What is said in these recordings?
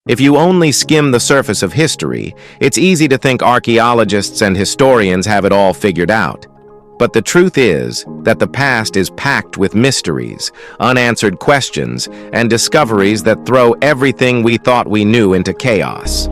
If you only skim the surface of history, it's easy to think archaeologists and historians have it all figured out. But the truth is that the past is packed with mysteries, unanswered questions, and discoveries that throw everything we thought we knew into chaos.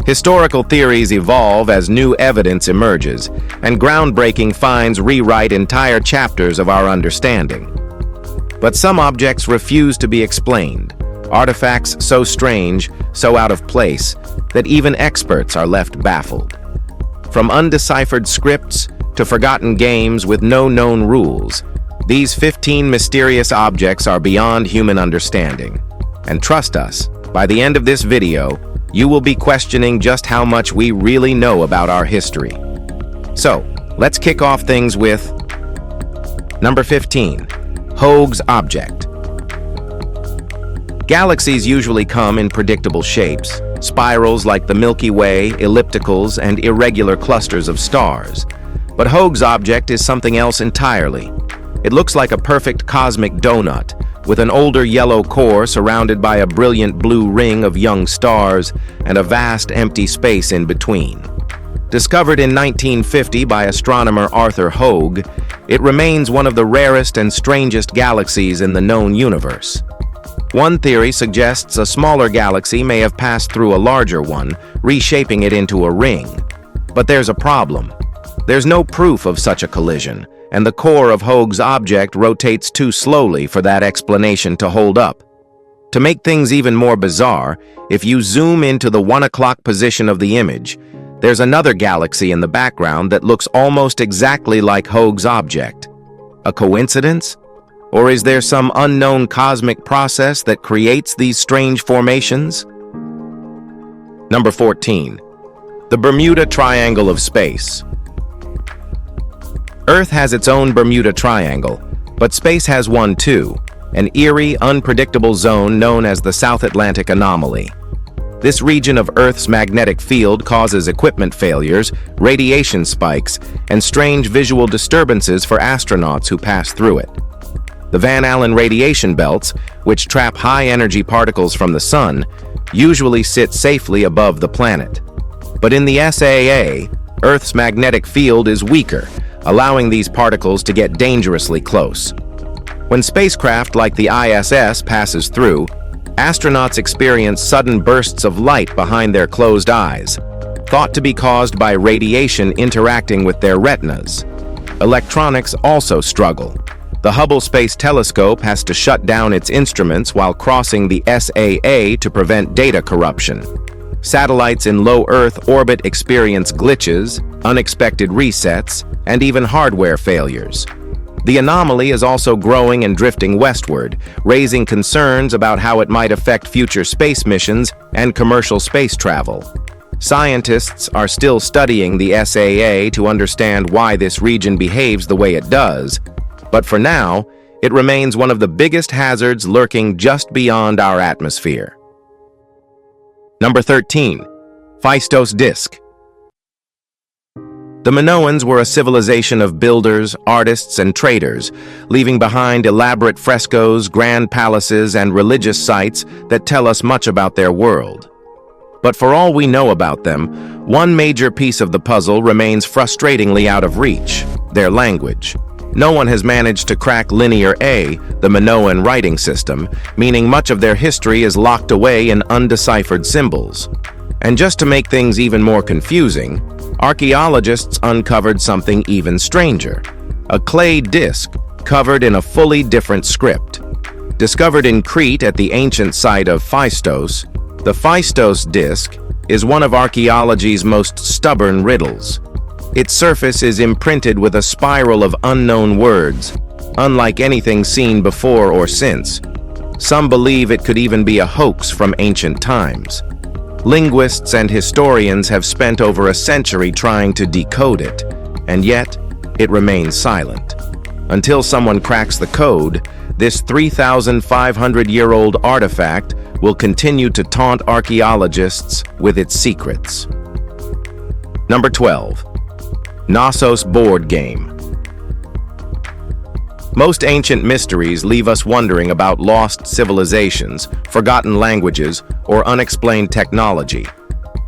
Historical theories evolve as new evidence emerges, and groundbreaking finds rewrite entire chapters of our understanding. But some objects refuse to be explained, artifacts so strange, so out of place, that even experts are left baffled. From undeciphered scripts to forgotten games with no known rules, these 15 mysterious objects are beyond human understanding. And trust us, by the end of this video, you will be questioning just how much we really know about our history. So, let's kick off things with number 15, Hoag's Object. Galaxies usually come in predictable shapes, spirals like the Milky Way, ellipticals, and irregular clusters of stars. But Hoag's object is something else entirely. It looks like a perfect cosmic donut, with an older yellow core surrounded by a brilliant blue ring of young stars and a vast empty space in between. Discovered in 1950 by astronomer Arthur Hoag, it remains one of the rarest and strangest galaxies in the known universe. One theory suggests a smaller galaxy may have passed through a larger one, reshaping it into a ring. But there's a problem. There's no proof of such a collision, and the core of Hoag's object rotates too slowly for that explanation to hold up. To make things even more bizarre, if you zoom into the 1 o'clock position of the image, there's another galaxy in the background that looks almost exactly like Hoag's object. A coincidence? Or is there some unknown cosmic process that creates these strange formations? Number 14. The Bermuda Triangle of Space. Earth has its own Bermuda Triangle, but space has one too, an eerie, unpredictable zone known as the South Atlantic anomaly. This region of Earth's magnetic field causes equipment failures, radiation spikes, and strange visual disturbances for astronauts who pass through it. The Van Allen radiation belts, which trap high-energy particles from the sun, usually sit safely above the planet. But in the SAA, Earth's magnetic field is weaker, allowing these particles to get dangerously close. When spacecraft like the ISS passes through, astronauts experience sudden bursts of light behind their closed eyes, thought to be caused by radiation interacting with their retinas. Electronics also struggle. The Hubble Space Telescope has to shut down its instruments while crossing the SAA to prevent data corruption. Satellites in low Earth orbit experience glitches, unexpected resets, and even hardware failures. The anomaly is also growing and drifting westward, raising concerns about how it might affect future space missions and commercial space travel. Scientists are still studying the SAA to understand why this region behaves the way it does, but for now, it remains one of the biggest hazards lurking just beyond our atmosphere. Number 13. Phaistos Disk. The Minoans were a civilization of builders, artists, and traders, leaving behind elaborate frescoes, grand palaces, and religious sites that tell us much about their world. But for all we know about them, one major piece of the puzzle remains frustratingly out of reach: their language. No one has managed to crack Linear A, the Minoan writing system, meaning much of their history is locked away in undeciphered symbols. And just to make things even more confusing, archaeologists uncovered something even stranger: a clay disc covered in a fully different script. Discovered in Crete at the ancient site of Phaistos, the Phaistos disc is one of archaeology's most stubborn riddles. Its surface is imprinted with a spiral of unknown words, unlike anything seen before or since. Some believe it could even be a hoax from ancient times. Linguists and historians have spent over a century trying to decode it, and yet it remains silent. Until someone cracks the code, this 3,500-year-old artifact will continue to taunt archaeologists with its secrets. Number 12. Knossos board game. Most ancient mysteries leave us wondering about lost civilizations, forgotten languages, or unexplained technology.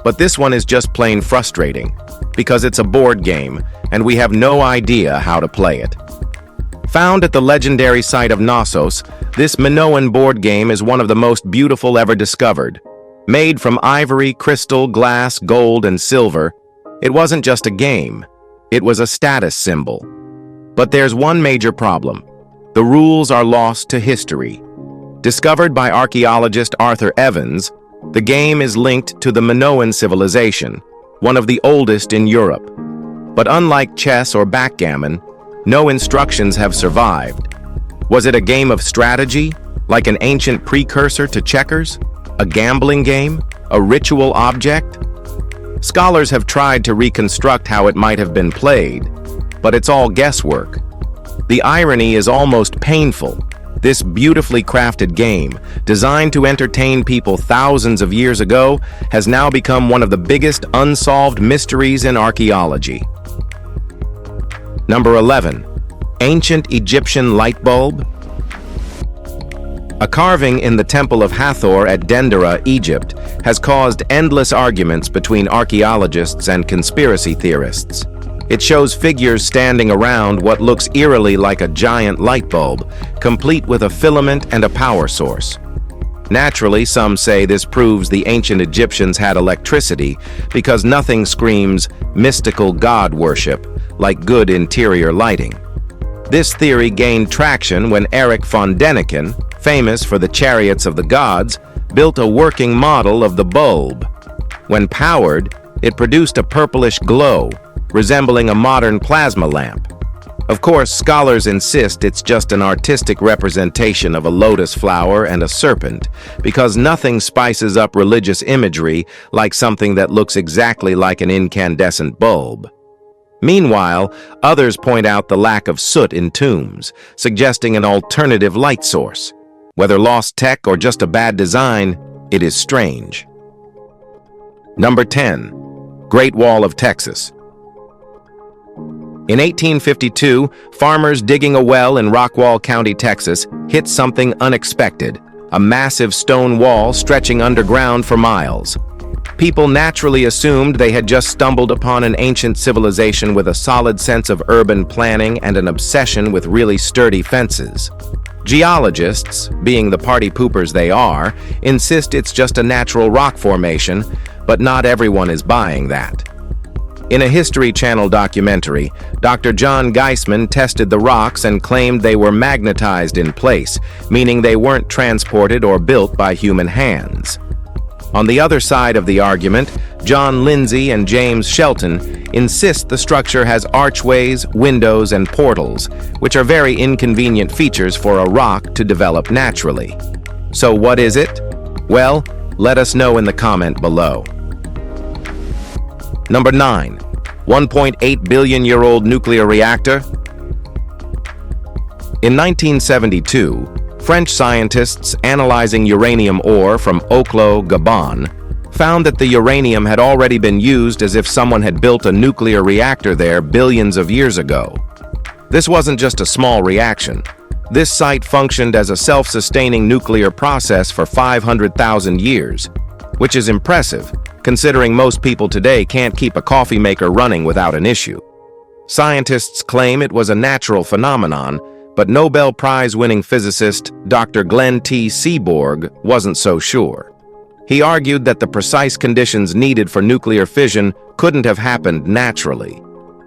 But this one is just plain frustrating, because it's a board game, and we have no idea how to play it. Found at the legendary site of Knossos, this Minoan board game is one of the most beautiful ever discovered. Made from ivory, crystal, glass, gold, and silver, it wasn't just a game, it was a status symbol. But there's one major problem. The rules are lost to history. Discovered by archaeologist Arthur Evans, the game is linked to the Minoan civilization, one of the oldest in Europe. But unlike chess or backgammon, no instructions have survived. Was it a game of strategy, like an ancient precursor to checkers? A gambling game? A ritual object? Scholars have tried to reconstruct how it might have been played, but it's all guesswork. The irony is almost painful. This beautifully crafted game, designed to entertain people thousands of years ago, has now become one of the biggest unsolved mysteries in archaeology. Number 11. Ancient Egyptian light bulb. A carving in the Temple of Hathor at Dendera, Egypt, has caused endless arguments between archaeologists and conspiracy theorists. It shows figures standing around what looks eerily like a giant light bulb, complete with a filament and a power source. Naturally, some say this proves the ancient Egyptians had electricity because nothing screams mystical god worship like good interior lighting. This theory gained traction when Erich von Däniken, famous for the chariots of the gods, built a working model of the bulb. When powered, it produced a purplish glow, resembling a modern plasma lamp. Of course, scholars insist it's just an artistic representation of a lotus flower and a serpent, because nothing spices up religious imagery like something that looks exactly like an incandescent bulb. Meanwhile, others point out the lack of soot in tombs, suggesting an alternative light source. Whether lost tech or just a bad design, it is strange. Number 10. Great Wall of Texas. In 1852, farmers digging a well in Rockwall County, Texas, hit something unexpected, a massive stone wall stretching underground for miles. People naturally assumed they had just stumbled upon an ancient civilization with a solid sense of urban planning and an obsession with really sturdy fences. Geologists, being the party poopers they are, insist it's just a natural rock formation, but not everyone is buying that. In a History Channel documentary, Dr. John Geisman tested the rocks and claimed they were magnetized in place, meaning they weren't transported or built by human hands. On the other side of the argument, John Lindsay and James Shelton insist the structure has archways, windows, and portals, which are very inconvenient features for a rock to develop naturally. So what is it? Well, let us know in the comment below. Number 9. 1.8 billion-year-old nuclear reactor. In 1972, French scientists analyzing uranium ore from Oklo, Gabon, found that the uranium had already been used as if someone had built a nuclear reactor there billions of years ago. This wasn't just a small reaction. This site functioned as a self-sustaining nuclear process for 500,000 years, which is impressive, considering most people today can't keep a coffee maker running without an issue. Scientists claim it was a natural phenomenon, but Nobel Prize-winning physicist Dr. Glenn T. Seaborg wasn't so sure. He argued that the precise conditions needed for nuclear fission couldn't have happened naturally.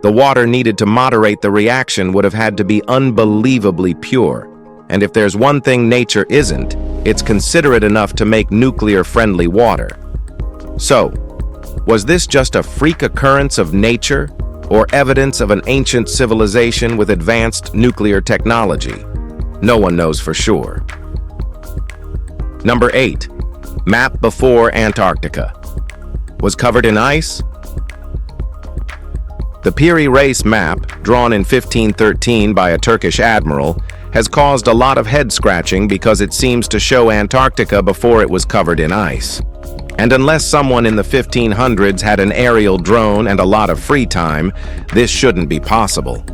The water needed to moderate the reaction would have had to be unbelievably pure. And if there's one thing nature isn't, it's considerate enough to make nuclear-friendly water. So, was this just a freak occurrence of nature, or evidence of an ancient civilization with advanced nuclear technology? No one knows for sure. Number 8. Map before Antarctica. Was covered in ice? The Piri Reis map, drawn in 1513 by a Turkish admiral, has caused a lot of head-scratching because it seems to show Antarctica before it was covered in ice. And unless someone in the 1500s had an aerial drone and a lot of free time, this shouldn't be possible.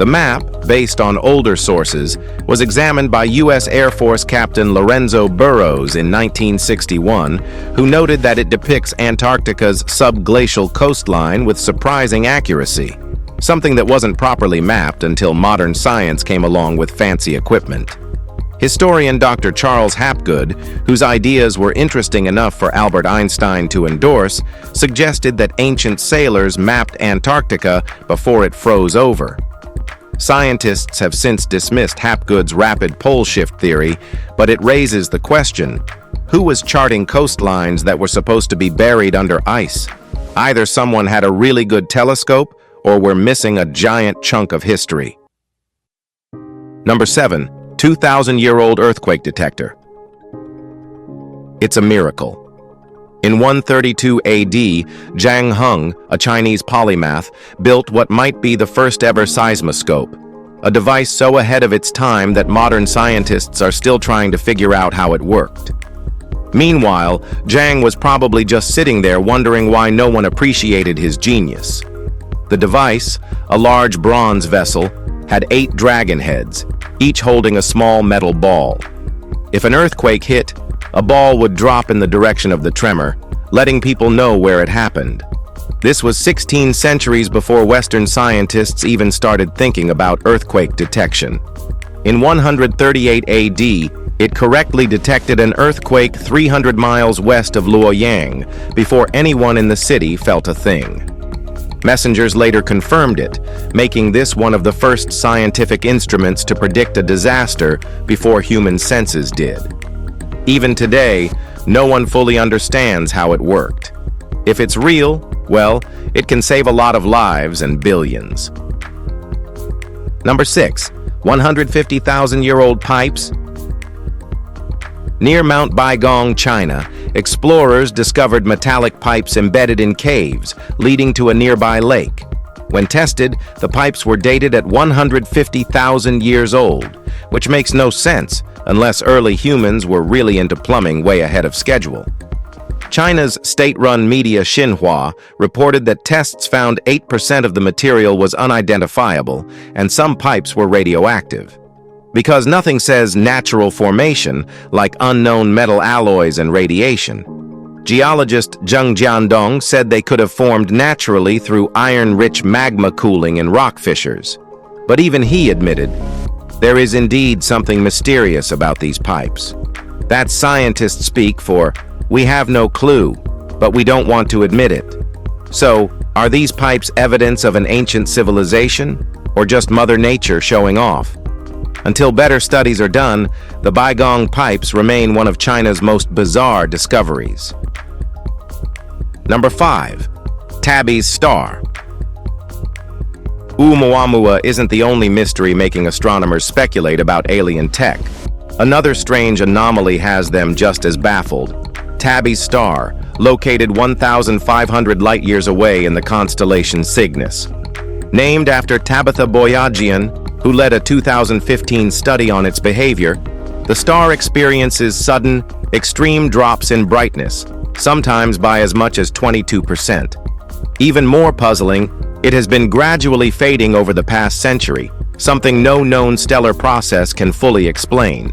The map, based on older sources, was examined by U.S. Air Force Captain Lorenzo Burrows in 1961, who noted that it depicts Antarctica's subglacial coastline with surprising accuracy, something that wasn't properly mapped until modern science came along with fancy equipment. Historian Dr. Charles Hapgood, whose ideas were interesting enough for Albert Einstein to endorse, suggested that ancient sailors mapped Antarctica before it froze over. Scientists have since dismissed Hapgood's rapid pole shift theory, but it raises the question, who was charting coastlines that were supposed to be buried under ice? Either someone had a really good telescope, or we're missing a giant chunk of history. Number 7. 2,000-year-old earthquake detector. It's a miracle. In 132 AD, Zhang Heng, a Chinese polymath, built what might be the first-ever seismoscope, a device so ahead of its time that modern scientists are still trying to figure out how it worked. Meanwhile, Zhang was probably just sitting there wondering why no one appreciated his genius. The device, a large bronze vessel, had 8 dragon heads, each holding a small metal ball. If an earthquake hit, a ball would drop in the direction of the tremor, letting people know where it happened. This was 16 centuries before Western scientists even started thinking about earthquake detection. In 138 AD, it correctly detected an earthquake 300 miles west of Luoyang before anyone in the city felt a thing. Messengers later confirmed it, making this one of the first scientific instruments to predict a disaster before human senses did. Even today, no one fully understands how it worked. If it's real, well, it can save a lot of lives and billions. Number 6. 150,000-year-old pipes. Near Mount Baigong, China, explorers discovered metallic pipes embedded in caves, leading to a nearby lake. When tested, the pipes were dated at 150,000 years old, which makes no sense unless early humans were really into plumbing way ahead of schedule. China's state-run media Xinhua reported that tests found 8% of the material was unidentifiable and some pipes were radioactive. Because nothing says natural formation like unknown metal alloys and radiation, geologist Zheng Jiandong said they could have formed naturally through iron-rich magma cooling in rock fissures. But even he admitted, there is indeed something mysterious about these pipes. That's scientist speak for, we have no clue, but we don't want to admit it. So, are these pipes evidence of an ancient civilization, or just Mother Nature showing off? Until better studies are done, the Baigong pipes remain one of China's most bizarre discoveries. Number 5. Tabby's star. Oumuamua isn't the only mystery making astronomers speculate about alien tech. Another strange anomaly has them just as baffled. Tabby's star, located 1,500 light-years away in the constellation Cygnus. Named after Tabitha Boyajian, who led a 2015 study on its behavior, the star experiences sudden, extreme drops in brightness, sometimes by as much as 22%. Even more puzzling, it has been gradually fading over the past century, something no known stellar process can fully explain.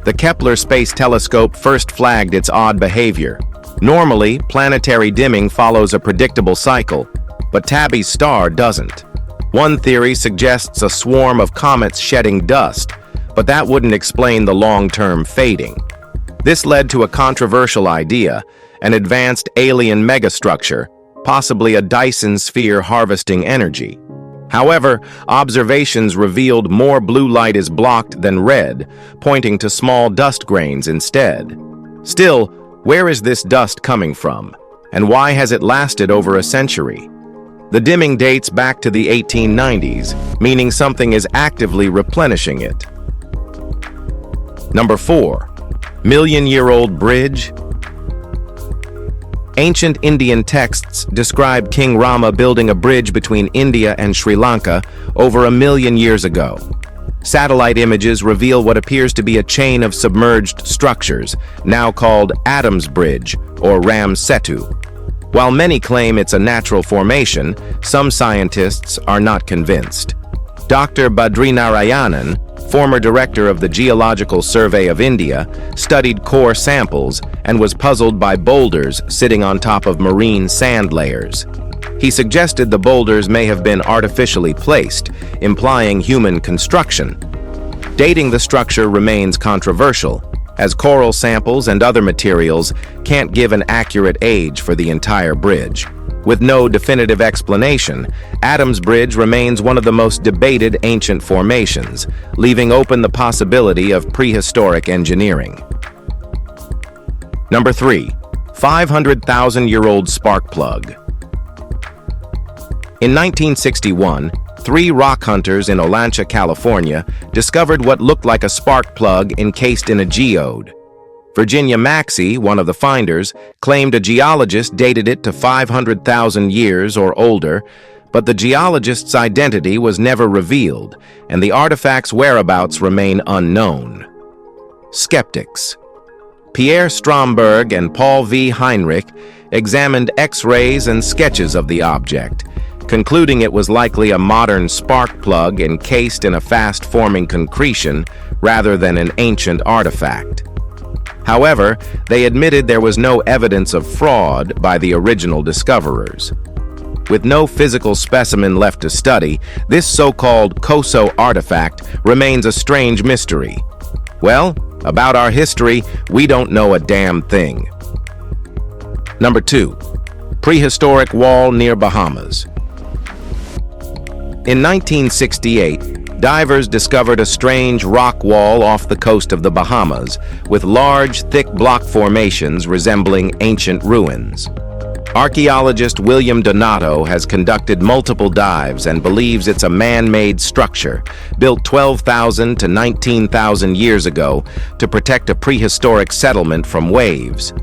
The Kepler Space Telescope first flagged its odd behavior. Normally, planetary dimming follows a predictable cycle, but Tabby's star doesn't. One theory suggests a swarm of comets shedding dust, but that wouldn't explain the long-term fading. This led to a controversial idea, an advanced alien megastructure, possibly a Dyson sphere harvesting energy. However, observations revealed more blue light is blocked than red, pointing to small dust grains instead. Still, where is this dust coming from, and why has it lasted over a century? The dimming dates back to the 1890s, meaning something is actively replenishing it. Number 4. Million-year-old bridge. Ancient Indian texts describe King Rama building a bridge between India and Sri Lanka over 1,000,000 years ago. Satellite images reveal what appears to be a chain of submerged structures, now called Adam's Bridge or Ram Setu. While many claim it's a natural formation, some scientists are not convinced. Dr. Badrinarayanan, former director of the Geological Survey of India, studied core samples and was puzzled by boulders sitting on top of marine sand layers. He suggested the boulders may have been artificially placed, implying human construction. Dating the structure remains controversial, as coral samples and other materials can't give an accurate age for the entire bridge. With no definitive explanation, Adams Bridge remains one of the most debated ancient formations, leaving open the possibility of prehistoric engineering. Number 3. 500,000-year-old spark plug. In 1961, 3 rock hunters in Olancha, California, discovered what looked like a spark plug encased in a geode. Virginia Maxey, one of the finders, claimed a geologist dated it to 500,000 years or older, but the geologist's identity was never revealed, and the artifact's whereabouts remain unknown. Skeptics. Pierre Stromberg and Paul V. Heinrich examined X-rays and sketches of the object, concluding it was likely a modern spark plug encased in a fast-forming concretion rather than an ancient artifact. However, they admitted there was no evidence of fraud by the original discoverers. With no physical specimen left to study, this so-called COSO artifact remains a strange mystery. Well, about our history, we don't know a damn thing. Number 2. Prehistoric wall near Bahamas. In 1968, divers discovered a strange rock wall off the coast of the Bahamas, with large, thick block formations resembling ancient ruins. Archaeologist William Donato has conducted multiple dives and believes it's a man-made structure, built 12,000 to 19,000 years ago to protect a prehistoric settlement from waves.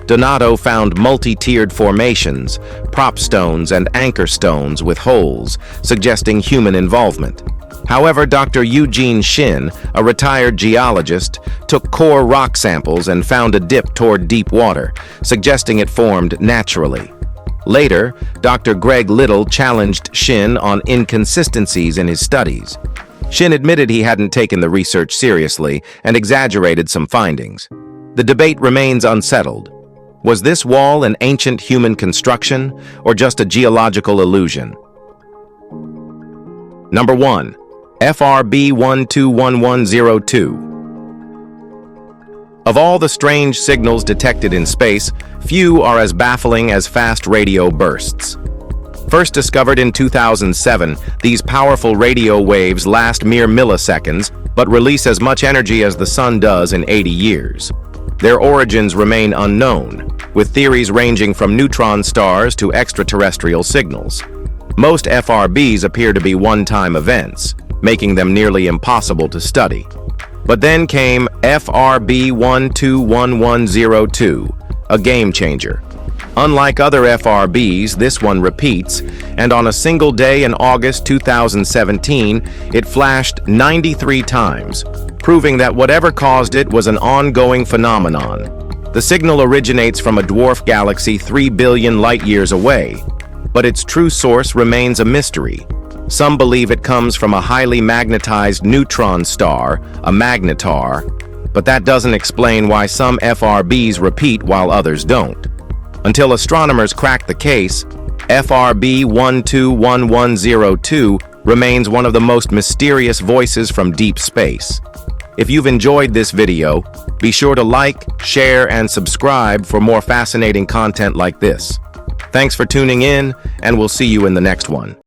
Donato found multi-tiered formations, prop stones, and anchor stones with holes, suggesting human involvement. However, Dr. Eugene Shin, a retired geologist, took core rock samples and found a dip toward deep water, suggesting it formed naturally. Later, Dr. Greg Little challenged Shin on inconsistencies in his studies. Shin admitted he hadn't taken the research seriously and exaggerated some findings. The debate remains unsettled. Was this wall an ancient human construction or just a geological illusion? Number 1. FRB 121102. Of all the strange signals detected in space, few are as baffling as fast radio bursts. First discovered in 2007, these powerful radio waves last mere milliseconds, but release as much energy as the sun does in 80 years. Their origins remain unknown, with theories ranging from neutron stars to extraterrestrial signals. Most FRBs appear to be one-time events, making them nearly impossible to study. But then came FRB 121102, a game-changer. Unlike other FRBs, this one repeats, and on a single day in August 2017, it flashed 93 times, proving that whatever caused it was an ongoing phenomenon. The signal originates from a dwarf galaxy 3 billion light-years away, but its true source remains a mystery. Some believe it comes from a highly magnetized neutron star, a magnetar, but that doesn't explain why some FRBs repeat while others don't. Until astronomers crack the case, FRB 121102 remains one of the most mysterious voices from deep space. If you've enjoyed this video, be sure to like, share, and subscribe for more fascinating content like this. Thanks for tuning in, and we'll see you in the next one.